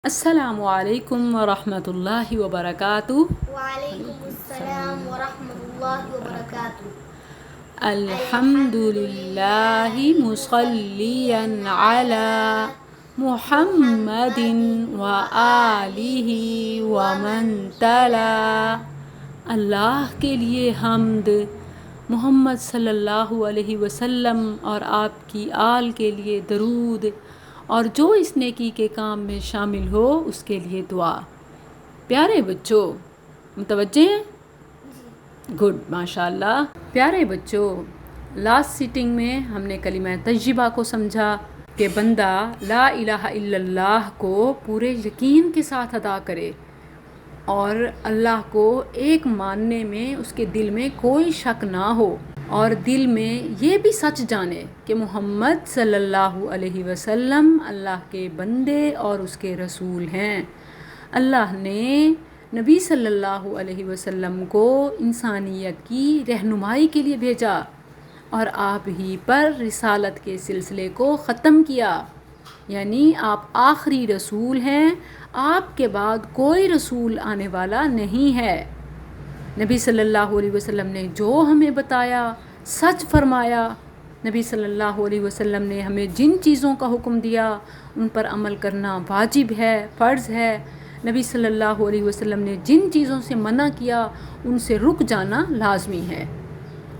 السلام علیکم ورحمۃ اللہ وبرکاتہ۔ وعلیکم السلام ورحمۃ اللہ وبرکاتہ۔ الحمد للہ مصلیا علی محمد وآلہ ومن تلا۔ اللہ کے لیے حمد، محمد صلی اللہ علیہ وسلم اور آپ کی آل کے لیے درود، اور جو اس نیکی کے کام میں شامل ہو اس کے لیے دعا۔ پیارے بچوں، متوجہ ہیں؟ گڈ، ماشاء اللہ۔ پیارے بچوں، لاسٹ سیٹنگ میں ہم نے کلمہ طیبہ کو سمجھا کہ بندہ لا الہ الا اللہ کو پورے یقین کے ساتھ ادا کرے اور اللہ کو ایک ماننے میں اس کے دل میں کوئی شک نہ ہو، اور دل میں یہ بھی سچ جانے کہ محمد صلی اللہ علیہ وسلم اللہ کے بندے اور اس کے رسول ہیں۔ اللہ نے نبی صلی اللہ علیہ وسلم کو انسانیت کی رہنمائی کے لیے بھیجا اور آپ ہی پر رسالت کے سلسلے کو ختم کیا، یعنی آپ آخری رسول ہیں، آپ کے بعد کوئی رسول آنے والا نہیں ہے۔ نبی صلی اللہ علیہ وسلم نے جو ہمیں بتایا سچ فرمایا۔ نبی صلی اللہ علیہ وسلم نے ہمیں جن چیزوں کا حکم دیا ان پر عمل کرنا واجب ہے، فرض ہے۔ نبی صلی اللہ علیہ وسلم نے جن چیزوں سے منع کیا ان سے رک جانا لازمی ہے،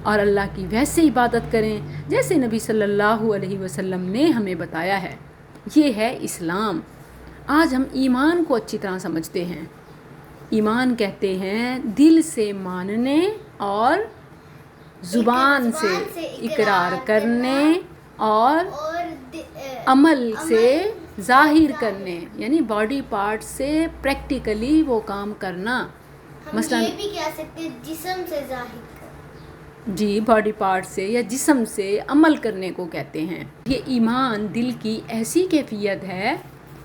اور اللہ کی ویسے عبادت کریں جیسے نبی صلی اللہ علیہ وسلم نے ہمیں بتایا ہے۔ یہ ہے اسلام۔ آج ہم ایمان کو اچھی طرح سمجھتے ہیں۔ ایمان کہتے ہیں دل سے ماننے اور زبان سے اقرار کرنے اور عمل سے ظاہر کرنے، یعنی باڈی پارٹ سے پریکٹیکلی وہ کام کرنا۔ مثلا یہ بھی کہہ سکتے ہیں جسم سے ظاہر کرنا، جی، باڈی پارٹ سے یا جسم سے عمل کرنے کو کہتے ہیں۔ یہ ایمان دل کی ایسی کیفیت ہے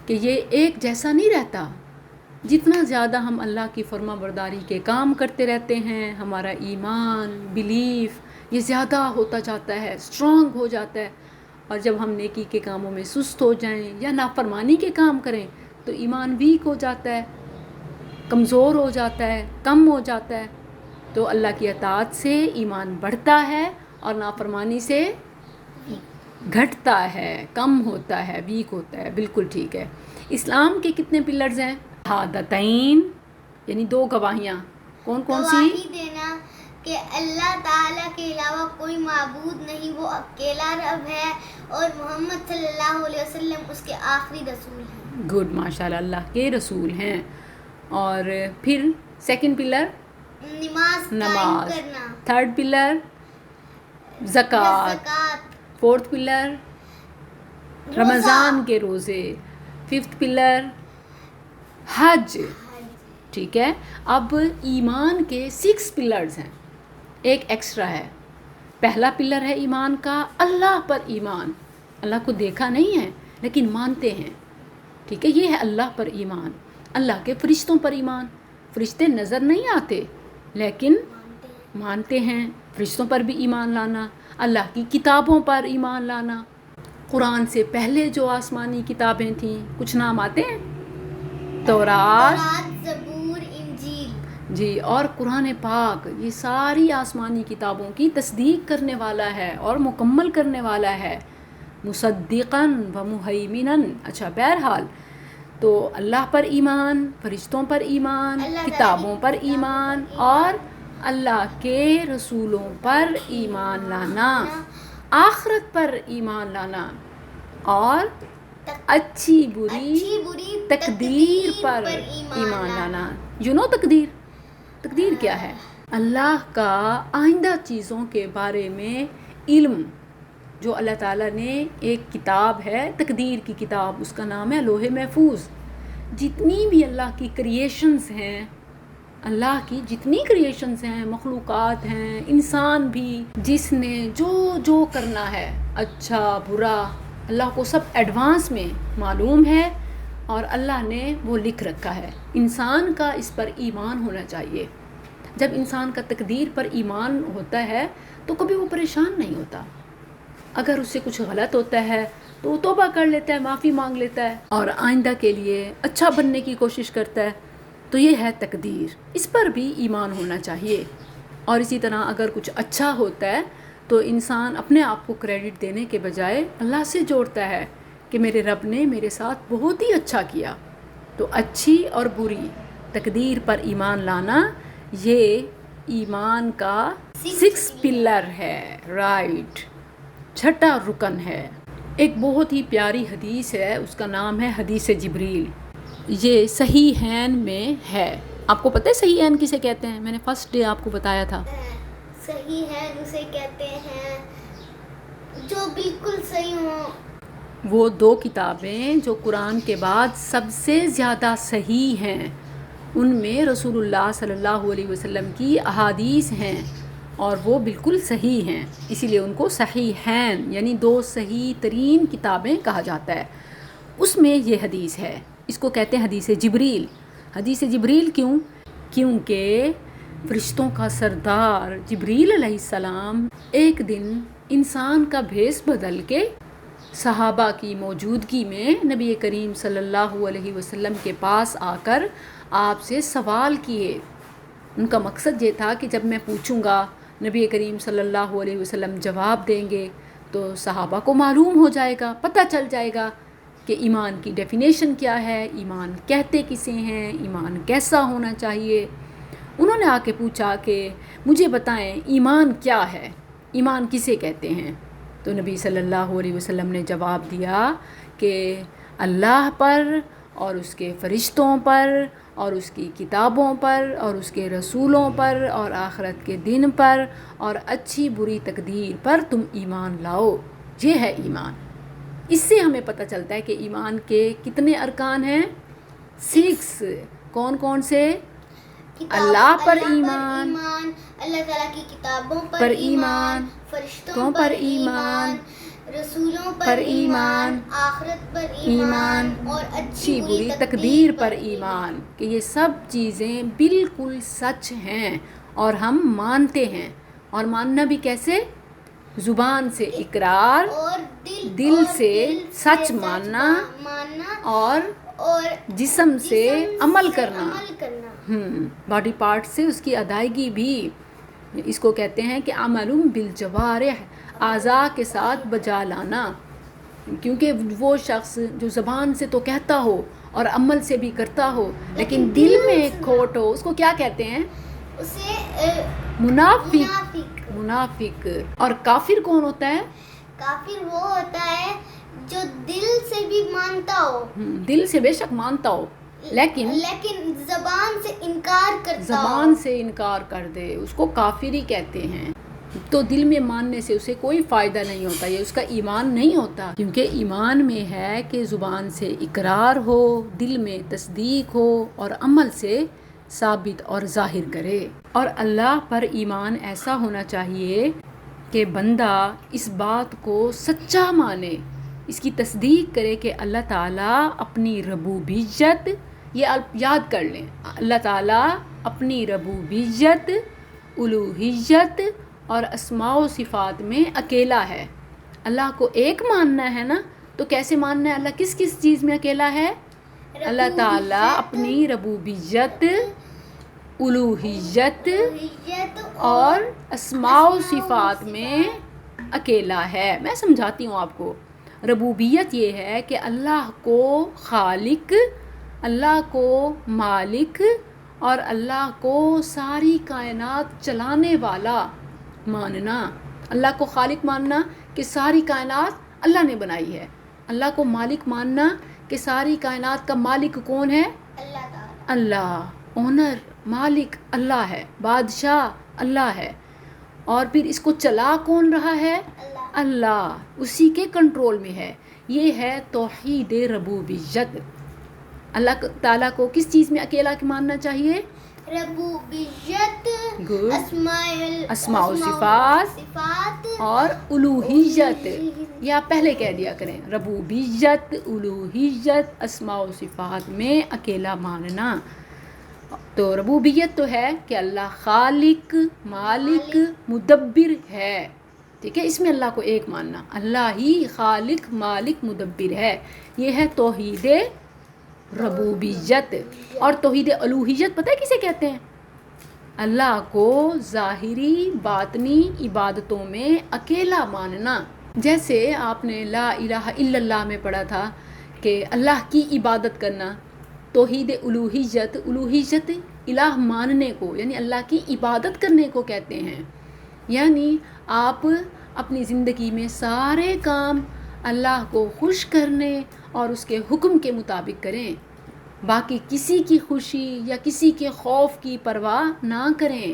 کہ یہ ایک جیسا نہیں رہتا۔ جتنا زیادہ ہم اللہ کی فرما برداری کے کام کرتے رہتے ہیں، ہمارا ایمان، بلیف یہ زیادہ ہوتا جاتا ہے، اسٹرانگ ہو جاتا ہے، اور جب ہم نیکی کے کاموں میں سست ہو جائیں یا نافرمانی کے کام کریں تو ایمان ویک ہو جاتا ہے، کمزور ہو جاتا ہے، کم ہو جاتا ہے۔ تو اللہ کی اطاعت سے ایمان بڑھتا ہے اور نافرمانی سے گھٹتا ہے، کم ہوتا ہے، ویک ہوتا ہے۔ بالکل ٹھیک ہے۔ اسلام کے کتنے پلرز ہیں؟ شہادتین، یعنی دو گواہیاں۔ کون کون سی؟ گواہی دینا کہ اللہ تعالیٰ کے علاوہ کوئی معبود نہیں، وہ اکیلا رب ہے، اور محمد صلی اللہ علیہ وسلم اس کے آخری رسول ہیں۔ گڈ، ماشاءاللہ، اللہ کے رسول ہیں۔ اور پھر سیکنڈ پلر نماز قائم کرنا۔ تھرڈ پلر زکوٰۃ۔ فورتھ پلر رمضان کے روزے۔ ففتھ پلر حج۔ ٹھیک ہے۔ اب ایمان کے 6 پلرز ہیں، ایک ایکسٹرا ہے۔ پہلا پلر ہے ایمان کا اللہ پر ایمان، اللہ کو دیکھا نہیں ہے لیکن مانتے ہیں۔ ٹھیک ہے، یہ ہے اللہ پر ایمان۔ اللہ کے فرشتوں پر ایمان، فرشتے نظر نہیں آتے لیکن مانتے ہیں، فرشتوں پر بھی ایمان لانا۔ اللہ کی کتابوں پر ایمان لانا، قرآن سے پہلے جو آسمانی کتابیں تھیں، کچھ نام آتے ہیں؟ تورات، زبور، انجیل، جی، اور قرآن پاک، یہ ساری آسمانی کتابوں کی تصدیق کرنے والا ہے اور مکمل کرنے والا ہے، مصدقاً و مہیمناً۔ اچھا، بہرحال تو اللہ پر ایمان، فرشتوں پر ایمان، کتابوں پر ایمان، اور اللہ کے رسولوں پر ایمان لانا، آخرت پر ایمان لانا، اور اچھی بری تقدیر پر ایمان لانا۔ تقدیر کیا ہے؟ اللہ کا آئندہ چیزوں کے بارے میں علم، جو اللہ تعالیٰ نے ایک کتاب ہے، تقدیر کی کتاب، اس کا نام ہے لوح محفوظ۔ جتنی بھی اللہ کی کریشنز ہیں، اللہ کی جتنی کریشنز ہیں، مخلوقات ہیں، انسان بھی، جس نے جو کرنا ہے، اچھا برا، اللہ کو سب ایڈوانس میں معلوم ہے، اور اللہ نے وہ لکھ رکھا ہے۔ انسان کا اس پر ایمان ہونا چاہیے۔ جب انسان کا تقدیر پر ایمان ہوتا ہے تو کبھی وہ پریشان نہیں ہوتا، اگر اس سے کچھ غلط ہوتا ہے تو وہ توبہ کر لیتا ہے، معافی مانگ لیتا ہے اور آئندہ کے لیے اچھا بننے کی کوشش کرتا ہے. تو یہ ہے تقدیر، اس پر بھی ایمان ہونا چاہیے. اور اسی طرح اگر کچھ اچھا ہوتا ہے تو انسان اپنے آپ کو کریڈٹ دینے کے بجائے اللہ سے جوڑتا ہے کہ میرے رب نے میرے ساتھ بہت ہی اچھا کیا. تو اچھی اور بری تقدیر پر ایمان لانا یہ ایمان کا 6 پلر ہے، رائٹ، 6واں رکن ہے. ایک بہت ہی پیاری حدیث ہے، اس کا نام ہے حدیث جبریل. یہ صحیحین میں ہے. آپ کو پتہ ہے صحیحین کسے کہتے ہیں؟ میں نے فرسٹ ڈے آپ کو بتایا تھا. صحیح ہے اسے کہتے ہیں جو بالکل صحیح ہوں. وہ 2 کتابیں جو قرآن کے بعد سب سے زیادہ صحیح ہیں، ان میں رسول اللہ صلی اللہ علیہ وسلم کی احادیث ہیں اور وہ بالکل صحیح ہیں، اسی لیے ان کو صحیحین یعنی 2 صحیح ترین کتابیں کہا جاتا ہے. اس میں یہ حدیث ہے، اس کو کہتے ہیں حدیث جبریل. حدیث جبریل کیوں؟ کیونکہ فرشتوں کا سردار جبریل علیہ السلام ایک دن انسان کا بھیس بدل کے صحابہ کی موجودگی میں نبی کریم صلی اللہ علیہ وسلم کے پاس آ کر آپ سے سوال کیے. ان کا مقصد یہ تھا کہ جب میں پوچھوں گا نبی کریم صلی اللہ علیہ وسلم جواب دیں گے تو صحابہ کو معلوم ہو جائے گا، پتہ چل جائے گا کہ ایمان کی ڈیفینیشن کیا ہے، ایمان کہتے کسے ہیں، ایمان کیسا ہونا چاہیے. انہوں نے آ کے پوچھا کہ مجھے بتائیں ایمان کیا ہے، ایمان کسے کہتے ہیں؟ تو نبی صلی اللہ علیہ وسلم نے جواب دیا کہ اللہ پر اور اس کے فرشتوں پر اور اس کی کتابوں پر اور اس کے رسولوں پر اور آخرت کے دن پر اور اچھی بری تقدیر پر تم ایمان لاؤ. یہ ہے ایمان. اس سے ہمیں پتہ چلتا ہے کہ ایمان کے کتنے ارکان ہیں؟ 6. کون کون سے؟ اللہ پر ایمان، اللہ تعالیٰ کی کتابوں پر ایمان، فرشتوں پر ایمان، رسولوں پر ایمان، آخرت پر ایمان اور اچھی بری تقدیر پر ایمان. کہ یہ سب چیزیں بالکل سچ ہیں اور ہم مانتے ہیں. اور ماننا بھی کیسے؟ زبان سے اقرار، اور دل سے سچ ماننا اور جسم سے عمل کرنا. باڈی پارٹ سے اس کی ادائیگی بھی. اس کو کہتے ہیں کہ عمل بالجوارح، اعضاء کے ساتھ بجا لانا. کیونکہ وہ شخص جو زبان سے تو کہتا ہو اور عمل سے بھی کرتا ہو لیکن دل میں کھوٹ ہو، اس کو کیا کہتے ہیں؟ اسے منافق. اور کافر کون ہوتا ہے؟ کافر وہ ہوتا ہے جو دل سے بھی مانتا ہو، دل سے بے شک مانتا ہو لیکن زبان سے انکار کرتا ہو، زبان سے انکار کر دے، اس کو کافر ہی کہتے ہیں. تو دل میں ماننے سے اسے کوئی فائدہ نہیں ہوتا، یہ اس کا ایمان نہیں ہوتا. کیونکہ ایمان میں ہے کہ زبان سے اقرار ہو، دل میں تصدیق ہو اور عمل سے ثابت اور ظاہر کرے. اور اللہ پر ایمان ایسا ہونا چاہیے کہ بندہ اس بات کو سچا مانے، اس کی تصدیق کرے کہ اللہ تعالیٰ اپنی ربوبیت، یہ یاد کر لیں، اللہ تعالیٰ اپنی ربوبیت، الوہیت اور اسماء و صفات میں اکیلا ہے. اللہ کو ایک ماننا ہے نا، تو کیسے ماننا ہے؟ اللہ کس کس چیز میں اکیلا ہے؟ اللہ تعالیٰ اپنی ربوبیت، الوہیت اور اسماء و صفات میں اکیلا ہے. میں سمجھاتی ہوں آپ کو. ربوبیت یہ ہے کہ اللہ کو خالق، اللہ کو مالک اور اللہ کو ساری کائنات چلانے والا ماننا. اللہ کو خالق ماننا کہ ساری کائنات اللہ نے بنائی ہے. اللہ کو مالک ماننا کہ ساری کائنات کا مالک کون ہے؟ اللہ. اونر، مالک اللہ ہے، بادشاہ اللہ ہے. اور پھر اس کو چلا کون رہا ہے؟ اللہ. اسی کے کنٹرول میں ہے. یہ ہے توحید ربوبیت. اللہ تعالیٰ کو کس چیز میں اکیلا ماننا چاہیے؟ ربوبیت، اسماء و صفات اور الوہیت. یا پہلے کہہ دیا کریں، ربوبیت، الوہیت، اسماء و صفات میں اکیلا ماننا. تو ربوبیت تو ہے کہ اللہ خالق، مالک، مدبر ہے. ٹھیک ہے، اس میں اللہ کو ایک ماننا، اللہ ہی خالق مالک مدبر ہے، یہ ہے توحید ربوبیت۔ اور توحید الوہیت پتہ ہے کسے کہتے ہیں؟ اللہ کو ظاہری باطنی عبادتوں میں اکیلا ماننا۔ جیسے آپ نے لا الہ الا اللہ میں پڑھا تھا کہ اللہ کی عبادت کرنا، توحید الوہیت، الوہیت الہ ماننے کو یعنی اللہ کی عبادت کرنے کو کہتے ہیں۔ یعنی آپ اپنی زندگی میں سارے کام اللہ کو خوش کرنے اور اس کے حکم کے مطابق کریں، باقی کسی کی خوشی یا کسی کے خوف کی پرواہ نہ کریں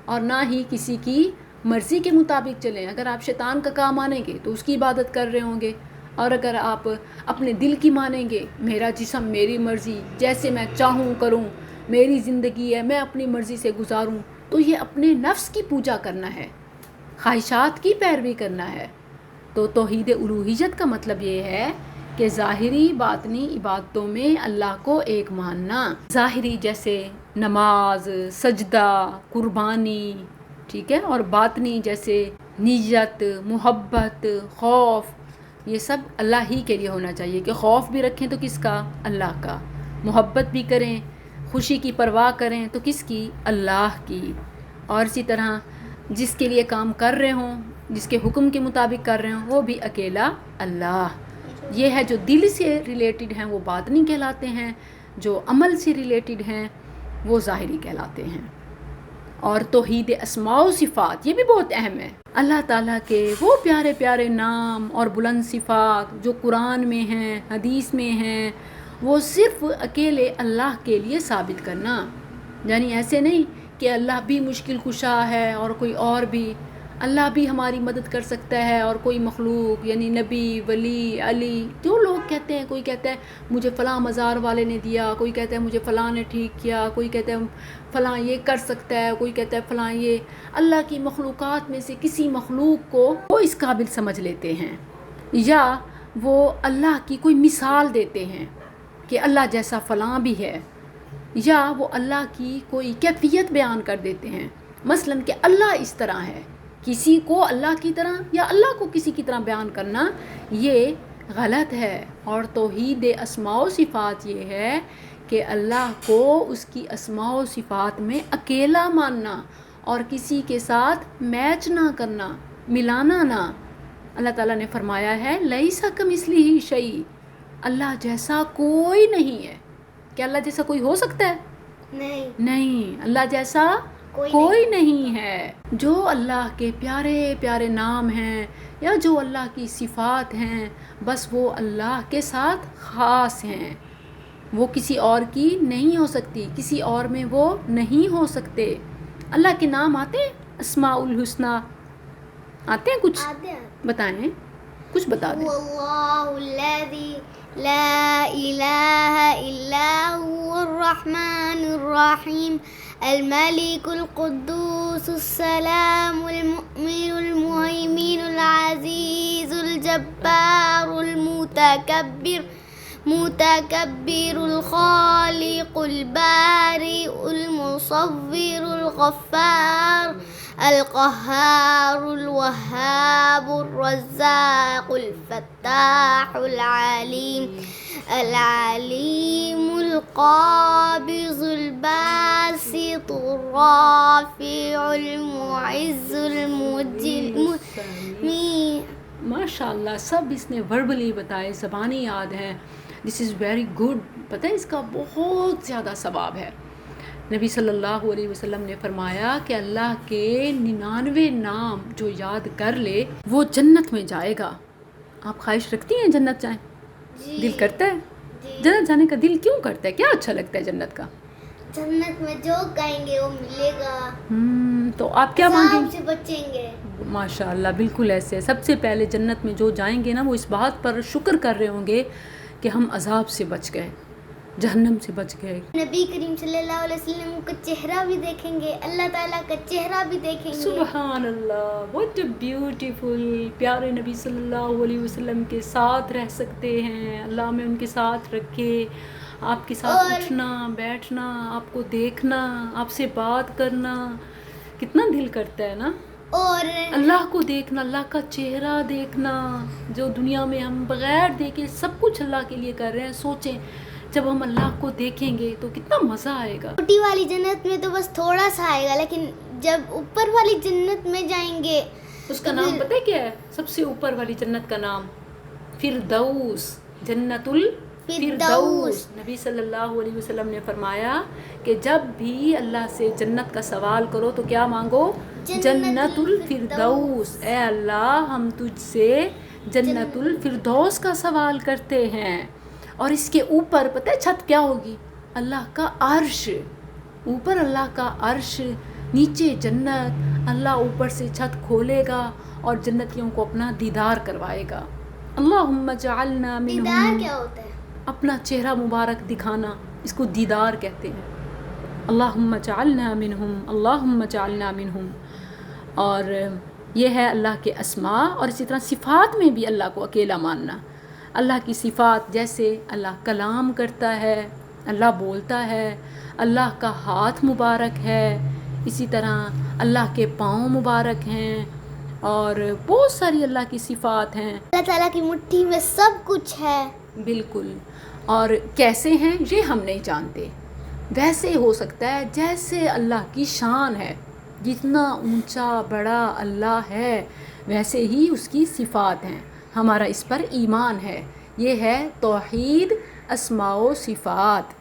اور نہ ہی کسی کی مرضی کے مطابق چلیں۔ اگر آپ شیطان کا کام مانیں گے تو اس کی عبادت کر رہے ہوں گے، اور اگر آپ اپنے دل کی مانیں گے، میرا جسم میری مرضی، جیسے میں چاہوں کروں، میری زندگی ہے میں اپنی مرضی سے گزاروں، تو یہ اپنے نفس کی پوجا کرنا ہے، خواہشات کی پیروی کرنا ہے۔ تو توحید الوہیت کا مطلب یہ ہے کہ ظاہری باطنی عبادتوں میں اللہ کو ایک ماننا۔ ظاہری جیسے نماز، سجدہ، قربانی، ٹھیک ہے، اور باطنی جیسے نیت، محبت، خوف، یہ سب اللہ ہی کے لیے ہونا چاہیے کہ خوف بھی رکھیں تو کس کا؟ اللہ کا، محبت بھی کریں، خوشی کی پرواہ کریں تو کس کی؟ اللہ کی۔ اور اسی طرح جس کے لیے کام کر رہے ہوں، جس کے حکم کے مطابق کر رہے ہوں، وہ بھی اکیلا اللہ۔ یہ ہے جو دل سے ریلیٹڈ ہیں وہ باطنی کہلاتے ہیں، جو عمل سے ریلیٹڈ ہیں وہ ظاہری کہلاتے ہیں۔ اور توحید اسماء و صفات یہ بھی بہت اہم ہے۔ اللہ تعالیٰ کے وہ پیارے پیارے نام اور بلند صفات جو قرآن میں ہیں، حدیث میں ہیں، وہ صرف اکیلے اللہ کے لیے ثابت کرنا، یعنی ایسے نہیں کہ اللہ بھی مشکل کشا ہے اور کوئی اور بھی، اللہ بھی ہماری مدد کر سکتا ہے اور کوئی مخلوق یعنی نبی، ولی، علی، جو لوگ کہتے ہیں، کوئی کہتا ہے مجھے فلاں مزار والے نے دیا، کوئی کہتا ہے مجھے فلاں نے ٹھیک کیا، کوئی کہتا ہے فلاں یہ کر سکتا ہے، کوئی کہتا ہے فلاں یہ، اللہ کی مخلوقات میں سے کسی مخلوق کو وہ اس قابل سمجھ لیتے ہیں، یا وہ اللہ کی کوئی مثال دیتے ہیں کہ اللہ جیسا فلاں بھی ہے، یا وہ اللہ کی کوئی کیفیت بیان کر دیتے ہیں، مثلاً کہ اللہ اس طرح ہے، کسی کو اللہ کی طرح یا اللہ کو کسی کی طرح بیان کرنا یہ غلط ہے۔ اور توحید اسماء و صفات یہ ہے کہ اللہ کو اس کی اسماء و صفات میں اکیلا ماننا اور کسی کے ساتھ میچ نہ کرنا، ملانا نہ۔ اللہ تعالیٰ نے فرمایا ہے لیس کمثلہ شیء، اللہ جیسا کوئی نہیں ہے۔ کیا اللہ جیسا کوئی ہو سکتا ہے؟ نہیں، اللہ جیسا کوئی نہیں ہے۔ جو اللہ کے پیارے پیارے نام ہیں یا جو اللہ کی صفات ہیں، بس وہ اللہ کے ساتھ خاص ہیں، وہ کسی اور کی نہیں ہو سکتی، کسی اور میں وہ نہیں ہو سکتے۔ اللہ کے نام آتے ہیں، اسماء الحسنی آتے ہیں، کچھ بتائیں، کچھ بتا دیں۔ واللہ الذی لا الہ الا هو الرحمن الرحیم الملك القدوس السلام المؤمن المهيمن العزيز الجبار متكبر الخالق البارئ المصور الغفار القهار الوهاب الرزاق الفتاح العليم القابض الباسط الرافع المعز المذل۔ ماشاء اللہ، سب اس نے وربلی بتائے، زبانی یاد ہے۔ دس از ویری گڈ۔ پتہ ہے اس کا بہت زیادہ ثواب ہے۔ نبی صلی اللہ علیہ وسلم نے فرمایا کہ اللہ کے 99 نام جو یاد کر لے وہ جنت میں جائے گا۔ آپ خواہش رکھتی ہیں جنت جائیں؟ دل کرتا ہے جنت جانے کا؟ دل کیوں کرتا ہے؟ کیا اچھا لگتا ہے جنت کا؟ جنت میں جو کہیں گے وہ ملے گا۔ تو آپ کیا مانگیں گے؟ سے بچیں گے۔ ماشاء اللہ، بالکل ایسے۔ سب سے پہلے جنت میں جو جائیں گے نا، وہ اس بات پر شکر کر رہے ہوں گے کہ ہم عذاب سے بچ گئے، جہنم سے بچ گئے۔ نبی کریم صلی اللہ علیہ وسلم کا چہرہ بھی دیکھیں گے، اللہ تعالیٰ کا چہرہ بھی دیکھیں گے۔ سبحان اللہ، واٹ اے بیوٹیفل۔ پیارے نبی صلی اللہ علیہ وسلم کے ساتھ رہ سکتے ہیں، اللہ ہمیں ان کے ساتھ رکھے۔ آپ کے ساتھ اٹھنا بیٹھنا، آپ کو دیکھنا، آپ سے بات کرنا، کتنا دل کرتا ہے نا۔ اور اللہ کو دیکھنا، اللہ کا چہرہ دیکھنا، جو دنیا میں ہم بغیر دیکھے سب کچھ اللہ کے لیے کر رہے ہیں. سوچیں جب ہم اللہ کو دیکھیں گے تو کتنا مزہ آئے گا. چھوٹی والی جنت میں تو بس تھوڑا سا آئے گا، لیکن جب اوپر والی جنت میں جائیں گے اس کا نام پتہ ہے کیا ہے؟ سب سے اوپر والی جنت کا نام فردوس، جنت الفردوس. نبی صلی اللہ علیہ وسلم نے فرمایا کہ جب بھی اللہ سے جنت کا سوال کرو تو کیا مانگو؟ جنت الفردوس. اے اللہ ہم تجھ سے جنت الفردوس کا سوال کرتے ہیں. اور اس کے اوپر پتہ ہے چھت کیا ہوگی؟ اللہ کا عرش. اوپر اللہ کا عرش، نیچے جنت. اللہ اوپر سے چھت کھولے گا اور جنتیوں کو اپنا دیدار کروائے گا. اللہم اجعلنا منہم. دیدار کیا ہوتا ہے؟ اپنا چہرہ مبارک دکھانا، اس کو دیدار کہتے ہیں. اللہم اجعلنا منہم، اللہم اجعلنا منہم. اور یہ ہے اللہ کے اسماء. اور اسی طرح صفات میں بھی اللہ کو اکیلا ماننا. اللہ کی صفات جیسے اللہ کلام کرتا ہے، اللہ بولتا ہے، اللہ کا ہاتھ مبارک ہے، اسی طرح اللہ کے پاؤں مبارک ہیں، اور بہت ساری اللہ کی صفات ہیں. اللہ تعالیٰ کی مٹھی میں سب کچھ ہے. بالکل. اور کیسے ہیں یہ ہم نہیں جانتے. ویسے ہو سکتا ہے جیسے اللہ کی شان ہے، جتنا اونچا بڑا اللہ ہے ویسے ہی اس کی صفات ہیں. ہمارا اس پر ایمان ہے. یہ ہے توحید اسماء و صفات.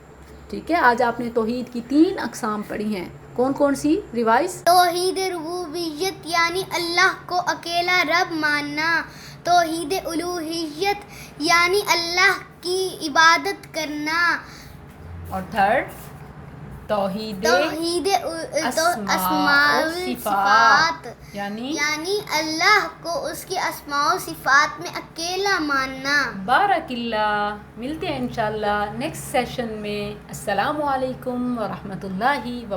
ٹھیک ہے، آج آپ نے توحید کی 3 اقسام پڑھی ہیں. کون کون سی؟ ریوائز. توحید ربوبیت یعنی اللہ کو اکیلا رب ماننا. توحید الوہیت یعنی اللہ کی عبادت کرنا. اور تھرڈ توحید اسماء و صفات یعنی اللہ کو اس کی اسماء و صفات میں اکیلا ماننا. بارک اللہ. ملتے ہیں انشاءاللہ نیکسٹ سیشن میں. السلام علیکم ورحمۃ اللہ وبرکاتہ.